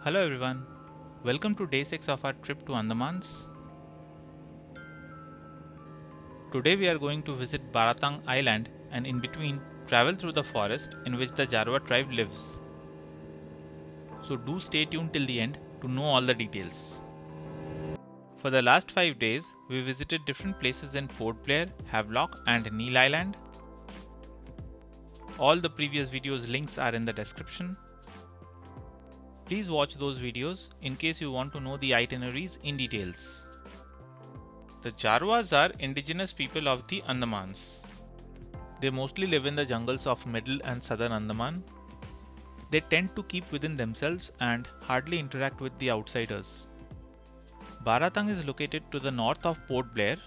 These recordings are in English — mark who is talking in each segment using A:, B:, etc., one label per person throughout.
A: Hello everyone, welcome to day 6 of our trip to Andamans. Today we are going to visit Baratang Island and in between travel through the forest in which the Jarawa Tribe lives. So do stay tuned till the end to know all the details. For the last 5 days, we visited different places in Port Blair, Havelock and Neil Island. All the previous videos links are in the description. Please watch those videos in case you want to know the itineraries in details. The Jarawas are indigenous people of the Andamans. They mostly live in the jungles of middle and southern Andaman. They tend to keep within themselves and hardly interact with the outsiders. Baratang is located to the north of Port Blair.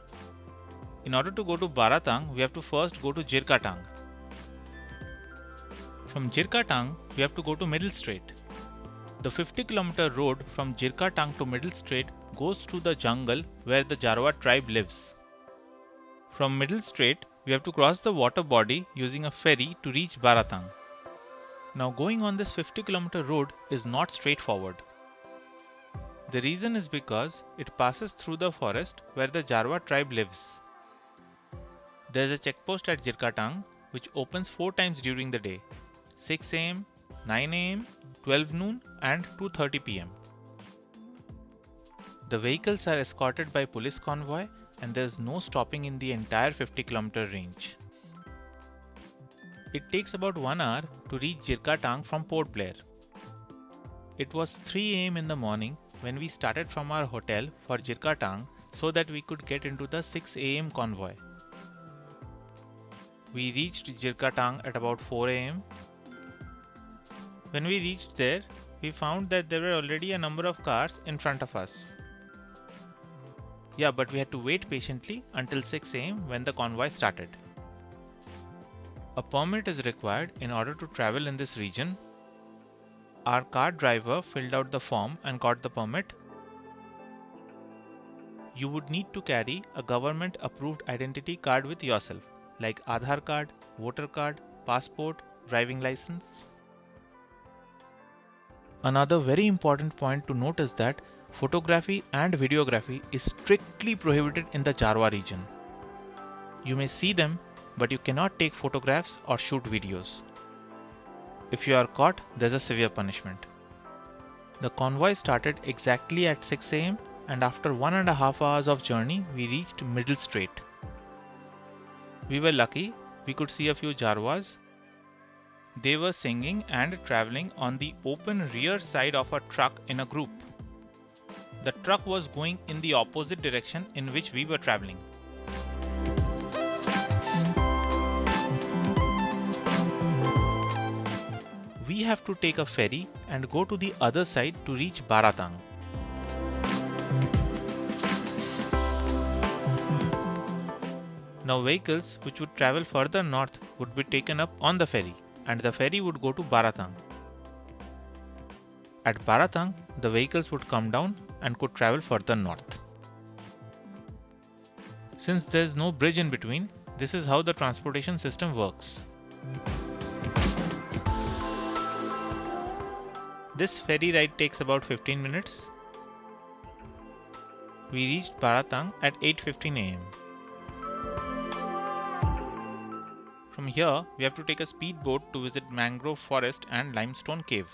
A: In order to go to Baratang, we have to first go to Jirkatang. From Jirkatang, we have to go to Middle Strait. The 50-kilometer road from Jirkatang to Middle Strait goes through the jungle where the Jarawa Tribe lives. From Middle Strait, we have to cross the water body using a ferry to reach Baratang. Now going on this 50-kilometer road is not straightforward. The reason is because it passes through the forest where the Jarawa Tribe lives. There is a checkpost at Jirkatang which opens 4 times during the day: 6 am, 9 am, 12 noon and 2:30 pm. The vehicles are escorted by police convoy and there is no stopping in the entire 50-kilometer range. It takes about 1 hour to reach Jirkatang from Port Blair. It was 3 am in the morning when we started from our hotel for Jirkatang so that we could get into the 6 am convoy. We reached Jirkatang at about 4 am. When we reached there, we found that there were already a number of cars in front of us. Yeah, but we had to wait patiently until 6 am when the convoy started. A permit is required in order to travel in this region. Our car driver filled out the form and got the permit. You would need to carry a government approved identity card with yourself, like Aadhaar card, voter card, passport, driving license. Another very important point to note is that photography and videography is strictly prohibited in the Jarawa region. You may see them, but you cannot take photographs or shoot videos. If you are caught, there is a severe punishment. The convoy started exactly at 6 am and after 1.5 hours of journey, we reached Middle Strait. We were lucky, we could see a few Jarawas. They were singing and traveling on the open rear side of a truck in a group. The truck was going in the opposite direction in which we were traveling. We have to take a ferry and go to the other side to reach Baratang. Now vehicles which would travel further north would be taken up on the ferry, and the ferry would go to Baratang. At Baratang, the vehicles would come down and could travel further north. Since there is no bridge in between, this is how the transportation system works. This ferry ride takes about 15 minutes. We reached Baratang at 8:15 am. From here, we have to take a speedboat to visit Mangrove Forest and Limestone Cave.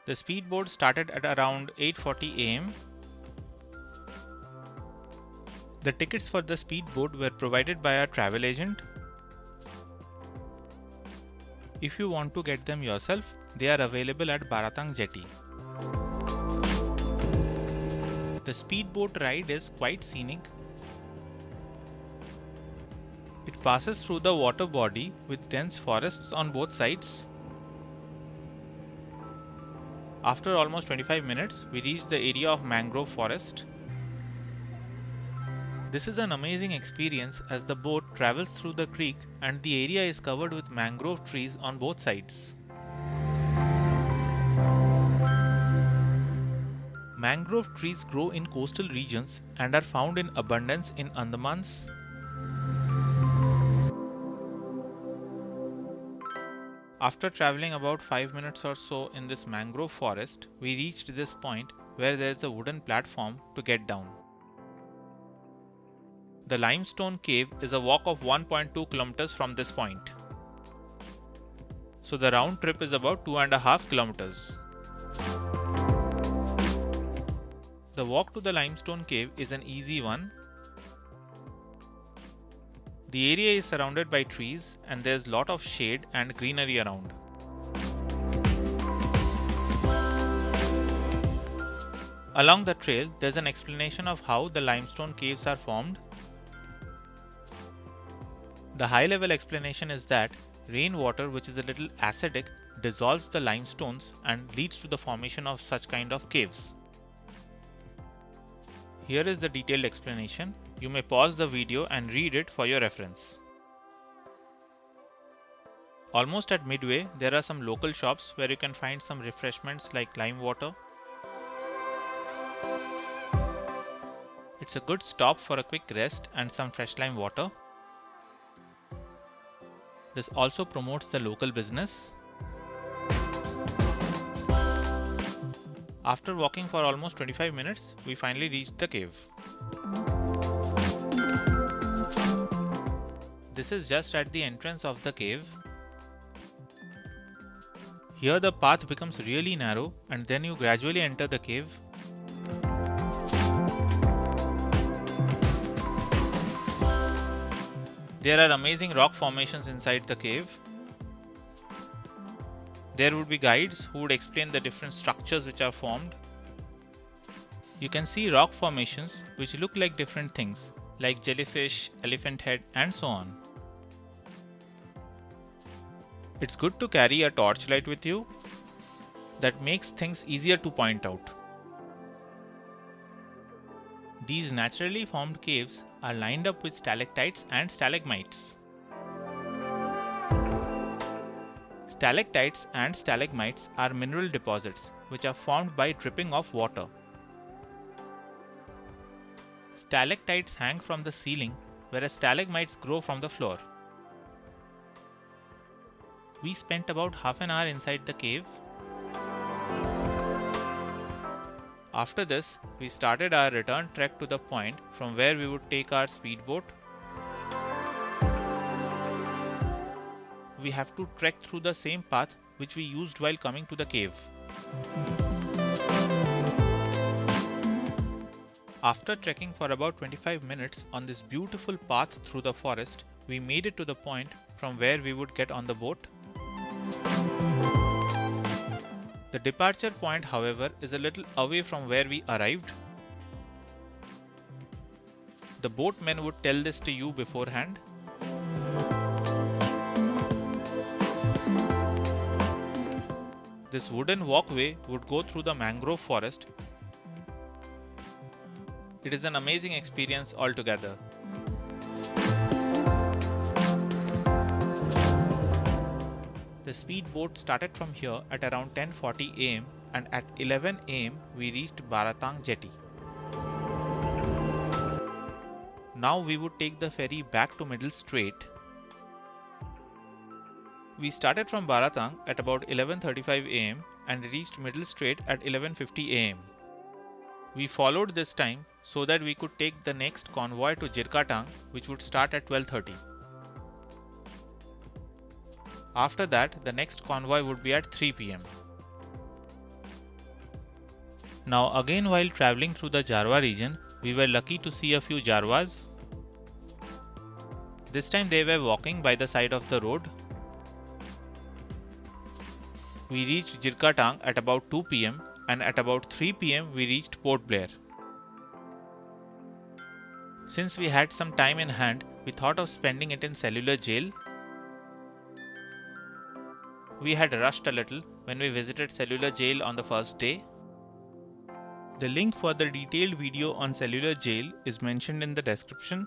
A: The speedboat started at around 8:40 am. The tickets for the speedboat were provided by our travel agent. If you want to get them yourself, they are available at Baratang Jetty. The speedboat ride is quite scenic. It passes through the water body with dense forests on both sides. After almost 25 minutes, we reach the area of Mangrove Forest. This is an amazing experience as the boat travels through the creek and the area is covered with mangrove trees on both sides. Mangrove trees grow in coastal regions and are found in abundance in Andamans. After traveling about 5 minutes or so in this mangrove forest, we reached this point where there is a wooden platform to get down. The Limestone Cave is a walk of 1.2 kilometers from this point. So the round trip is about 2.5 kilometers. The walk to the Limestone Cave is an easy one. The area is surrounded by trees and there is lot of shade and greenery around. Along the trail, there is an explanation of how the limestone caves are formed. The high-level explanation is that rainwater, which is a little acidic, dissolves the limestones and leads to the formation of such kind of caves. Here is the detailed explanation. You may pause the video and read it for your reference. Almost at midway, there are some local shops where you can find some refreshments like lime water. It's a good stop for a quick rest and some fresh lime water. This also promotes the local business. After walking for almost 25 minutes, we finally reached the cave. This is just at the entrance of the cave. Here the path becomes really narrow and then you gradually enter the cave. There are amazing rock formations inside the cave. There would be guides who would explain the different structures which are formed. You can see rock formations which look like different things like jellyfish, elephant head and so on. It's good to carry a torchlight with you. That makes things easier to point out. These naturally formed caves are lined up with stalactites and stalagmites. Stalactites and stalagmites are mineral deposits which are formed by dripping of water. Stalactites hang from the ceiling, whereas stalagmites grow from the floor. We spent about half an hour inside the cave. After this, we started our return trek to the point from where we would take our speedboat. We have to trek through the same path which we used while coming to the cave. After trekking for about 25 minutes on this beautiful path through the forest, we made it to the point from where we would get on the boat. The departure point, however, is a little away from where we arrived. The boatmen would tell this to you beforehand. This wooden walkway would go through the mangrove forest. It is an amazing experience altogether. The speedboat started from here at around 10:40 am and at 11 am we reached Baratang jetty. Now we would take the ferry back to Middle Strait. We started from Baratang at about 11:35 am and reached Middle Strait at 11:50 am. We followed this time so that we could take the next convoy to Jirkatang, which would start at 12:30. After that, the next convoy would be at 3 pm. Now again, while travelling through the Jarawa region, we were lucky to see a few Jarawas. This time they were walking by the side of the road. We reached Jirkatang at about 2 pm and at about 3 pm we reached Port Blair. Since we had some time in hand, we thought of spending it in Cellular jail. We had rushed a little when we visited Cellular jail on the first day. The link for the detailed video on Cellular jail is mentioned in the description.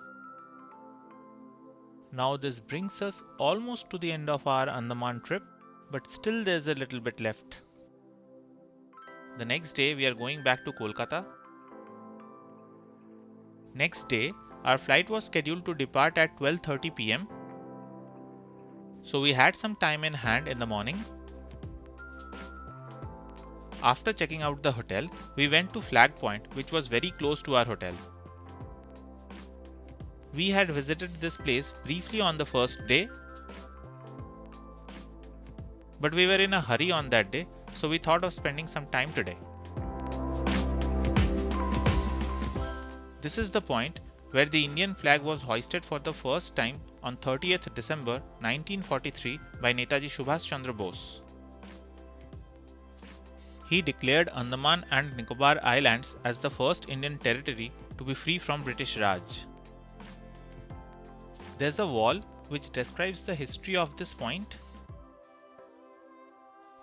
A: Now this brings us almost to the end of our Andaman trip, but still there's a little bit left. The next day we are going back to Kolkata. Next day, our flight was scheduled to depart at 12:30 pm. So we had some time in hand in the morning. After checking out the hotel, we went to Flag Point, which was very close to our hotel. We had visited this place briefly on the first day, but we were in a hurry on that day, so we thought of spending some time today. This is the point where the Indian flag was hoisted for the first time on 30th December 1943 by Netaji Subhash Chandra Bose. He declared Andaman and Nicobar Islands as the first Indian territory to be free from British Raj. There's a wall which describes the history of this point.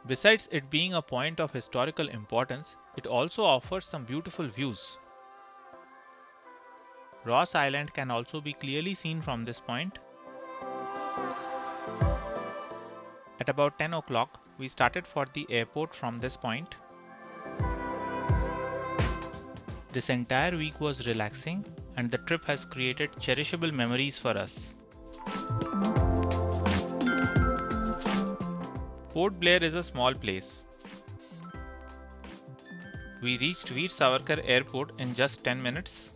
A: Besides it being a point of historical importance, it also offers some beautiful views. Ross Island can also be clearly seen from this point. At about 10 o'clock, we started for the airport from this point. This entire week was relaxing and the trip has created cherishable memories for us. Port Blair is a small place. We reached Veer Savarkar Airport in just 10 minutes.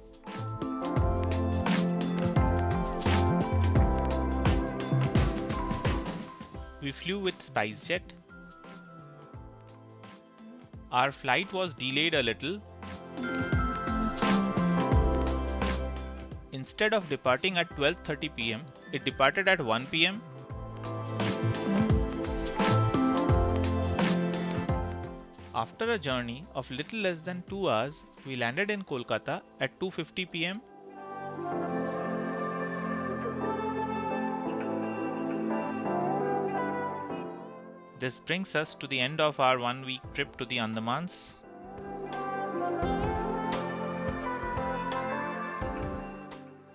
A: We flew with SpiceJet. Our flight was delayed a little. Instead of departing at 12:30 p.m., it departed at 1 p.m. After a journey of little less than 2 hours, we landed in Kolkata at 2:50 p.m. This brings us to the end of our 1-week trip to the Andamans.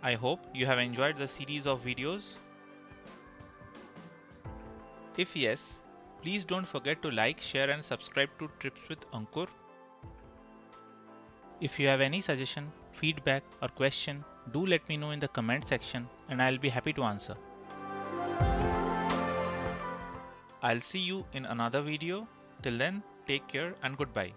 A: I hope you have enjoyed the series of videos. If yes, please don't forget to like, share and subscribe to Trips with Ankur. If you have any suggestion, feedback or question, do let me know in the comment section and I'll be happy to answer. I'll see you in another video. Till then, take care and goodbye.